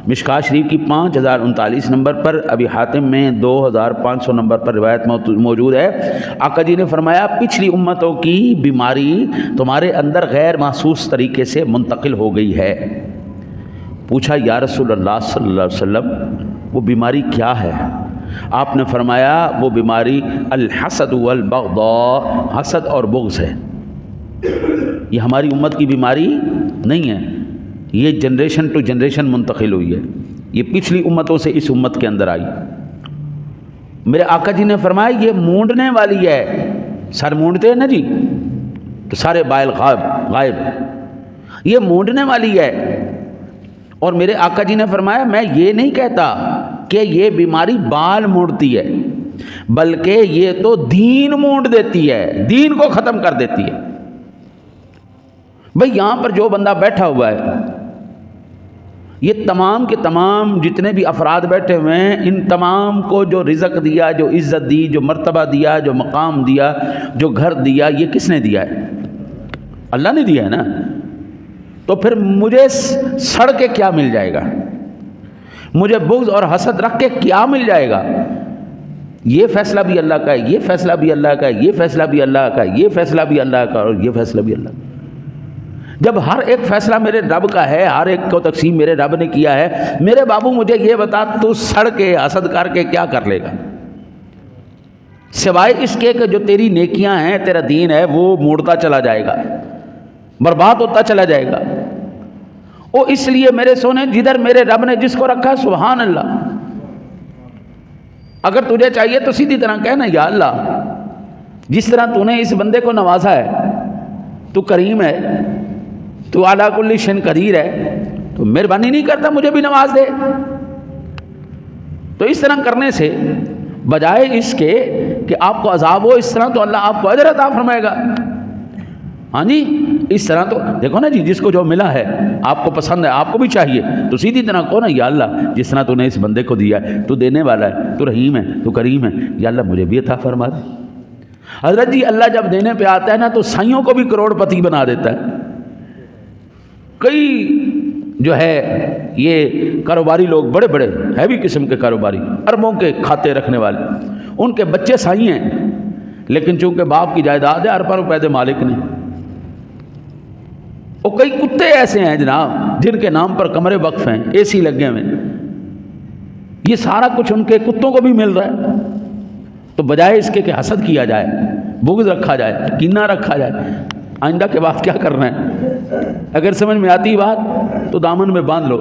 مشکاۃ شریف کی 5039 نمبر پر، ابی حاتم میں 2500 نمبر پر روایت موجود ہے۔ آقا جی نے فرمایا پچھلی امتوں کی بیماری تمہارے اندر غیر محسوس طریقے سے منتقل ہو گئی ہے۔ پوچھا یا رسول اللہ صلی اللہ علیہ وسلم وہ بیماری کیا ہے؟ آپ نے فرمایا وہ بیماری الحسد والبغضاء، حسد اور بغض ہے۔ یہ ہماری امت کی بیماری نہیں ہے، یہ جنریشن ٹو جنریشن منتقل ہوئی ہے، یہ پچھلی امتوں سے اس امت کے اندر آئی۔ میرے آقا جی نے فرمایا یہ مونڈنے والی ہے، سر مونڈتے ہیں نا جی تو سارے بائل غائب، یہ مونڈنے والی ہے۔ اور میرے آقا جی نے فرمایا میں یہ نہیں کہتا کہ یہ بیماری بال مونڈتی ہے، بلکہ یہ تو دین مونڈ دیتی ہے، دین کو ختم کر دیتی ہے۔ بھئی یہاں پر جو بندہ بیٹھا ہوا ہے، یہ تمام کے تمام جتنے بھی افراد بیٹھے ہوئے ہیں، ان تمام کو جو رزق دیا، جو عزت دی، جو مرتبہ دیا، جو مقام دیا، جو گھر دیا، یہ کس نے دیا ہے؟ اللہ نے دیا ہے نا۔ تو پھر مجھے سڑ کے کیا مل جائے گا؟ مجھے بغض اور حسد رکھ کے کیا مل جائے گا؟ یہ فیصلہ بھی اللہ کا ہے، یہ فیصلہ بھی اللہ کا ہے، یہ فیصلہ بھی اللہ کا ہے، یہ فیصلہ بھی اللہ کا، اور یہ فیصلہ بھی اللہ کا۔ جب ہر ایک فیصلہ میرے رب کا ہے، ہر ایک کو تقسیم میرے رب نے کیا ہے، میرے بابو مجھے یہ بتا تو سڑ کے حسد کر کے کیا کر لے گا؟ سوائے اس کے کہ جو تیری نیکیاں ہیں، تیرا دین ہے، وہ موڑتا چلا جائے گا، برباد ہوتا چلا جائے گا۔ او اس لیے میرے سونے جدھر میرے رب نے جس کو رکھا، سبحان اللہ، اگر تجھے چاہیے تو سیدھی طرح کہنا یا اللہ جس طرح تو نے اس بندے کو نوازا ہے، تو کریم ہے، تو اعلیٰ کل شیء قدیر ہے، تو مہربانی نہیں کرتا مجھے بھی نواز دے؟ تو اس طرح کرنے سے بجائے اس کے کہ آپ کو عذاب ہو، اس طرح تو اللہ آپ کو اجر عطا فرمائے گا۔ ہاں جی، اس طرح تو دیکھو نا جی، جس کو جو ملا ہے آپ کو پسند ہے، آپ کو بھی چاہیے، تو سیدھی طرح کہو نا یا اللہ جس طرح تو نے اس بندے کو دیا ہے، تو دینے والا ہے، تو رحیم ہے، تو کریم ہے، یا اللہ مجھے بھی عطا فرما دے۔ حضرت جی اللہ جب دینے پہ آتا ہے نا تو سائیوں کو بھی کروڑ پتی بنا دیتا ہے۔ کئی جو ہے یہ کاروباری لوگ، بڑے بڑے ہیوی قسم کے کاروباری، اربوں کے کھاتے رکھنے والے، ان کے بچے سائی ہیں، لیکن چونکہ باپ کی جائیداد ہے، اربوں روپے دے مالک نے۔ اور کئی کتے ایسے ہیں جناب جن کے نام پر کمرے وقف ہیں، اے سی لگے ہوئے، یہ سارا کچھ ان کے کتوں کو بھی مل رہا ہے۔ تو بجائے اس کے کہ حسد کیا جائے، بغض رکھا جائے، کینہ رکھا جائے، آئندہ کے بعد کیا کرنا ہے؟ اگر سمجھ میں آتی بات تو دامن میں باندھ لو۔